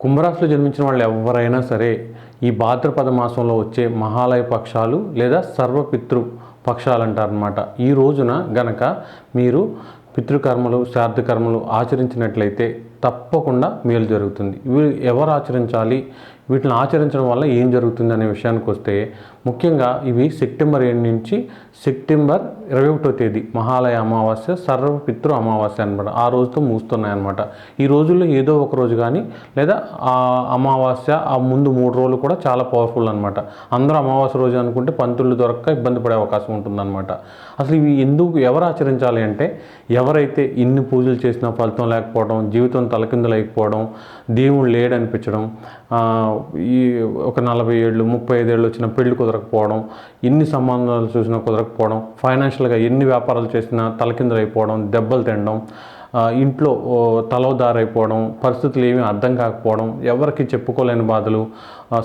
కుంభరాశిలో జన్మించిన వాళ్ళు ఎవరైనా సరే ఈ భాద్రపద మాసంలో వచ్చే మహాలయ పక్షాలు లేదా సర్వపితృ పక్షాలు అంటారనమాట. ఈ రోజున గనక మీరు పితృకర్మలు శ్రాద్ధకర్మలు ఆచరించినట్లయితే తప్పకుండా మేలు జరుగుతుంది. ఇవి ఎవరు ఆచరించాలి, వీటిని ఆచరించడం వల్ల ఏం జరుగుతుంది అనే విషయానికి వస్తే, ముఖ్యంగా ఇవి సెప్టెంబర్ 7 నుంచి సెప్టెంబర్ 21వ తేదీ మహాలయ అమావాస్య సర్వపితృ అమావాస్య అనమాట. ఆ రోజుతో ముగుస్తున్నాయన్నమాట. ఈ రోజుల్లో ఏదో ఒక రోజు కానీ లేదా ఆ అమావాస్య ఆ ముందు 3 రోజులు కూడా చాలా పవర్ఫుల్ అనమాట. అందరూ అమావాస్య రోజు అనుకుంటే పంతులు దొరక్క ఇబ్బంది పడే అవకాశం ఉంటుందన్నమాట. అసలు ఇవి ఎవరు ఆచరించాలి అంటే, ఎవరైతే ఇన్ని పూజలు చేసినా ఫలితం లేకపోవడం, జీవితం తలకిందులైపోవడం, దేవుడు లేడనిపించడం, ఈ ఒక 40 ఏళ్ళు 35 ఏళ్ళు వచ్చిన పెళ్లి కుదరకపోవడం, ఎన్ని సంబంధాలు చూసినా కుదరకపోవడం, ఫైనాన్షియల్గా ఎన్ని వ్యాపారాలు చేసినా తలకిందులైపోవడం, దెబ్బలు తినడం, ఇంట్లో తలోదారైపోవడం, పరిస్థితులు ఏమీ అర్థం కాకపోవడం, ఎవరికి చెప్పుకోలేని బాధలు,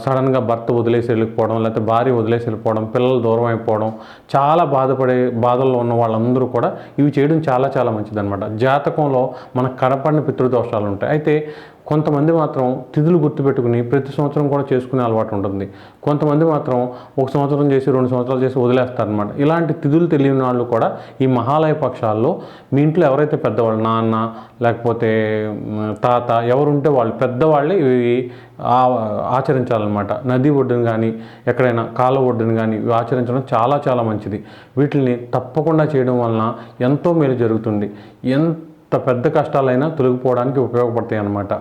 సడన్గా భర్త వదిలేసి వెళ్ళిపోవడం, లేకపోతే భార్య వదిలేసి వెళ్ళిపోవడం, పిల్లలు దూరం అయిపోవడం, చాలా బాధల్లో ఉన్న వాళ్ళందరూ కూడా ఇవి చేయడం చాలా చాలా మంచిదన్నమాట. జాతకంలో మనకు కనపడిన పితృదోషాలు ఉంటాయి. అయితే కొంతమంది మాత్రం తిథులు గుర్తుపెట్టుకుని ప్రతి సంవత్సరం కూడా చేసుకునే అలవాటు ఉంటుంది. కొంతమంది మాత్రం ఒక సంవత్సరం చేసి 2 సంవత్సరాలు చేసి వదిలేస్తారనమాట. ఇలాంటి తిథులు తెలియని వాళ్ళు కూడా ఈ మహాలయ పక్షాల్లో మీ ఇంట్లో ఎవరైతే పెద్దవాళ్ళు, నాన్న లేకపోతే తాత ఎవరుంటే వాళ్ళు పెద్దవాళ్ళే ఇవి ఆచరించాలన్నమాట. నది ఒడ్డున కానీ ఎక్కడైనా కాలువ ఒడ్డున కానీ ఇవి ఆచరించడం చాలా చాలా మంచిది. వీటిని తప్పకుండా చేయడం వలన ఎంతో మేలు జరుగుతుంది. ఎంత పెద్ద కష్టాలైనా తొలగిపోవడానికి ఉపయోగపడతాయి అన్నమాట.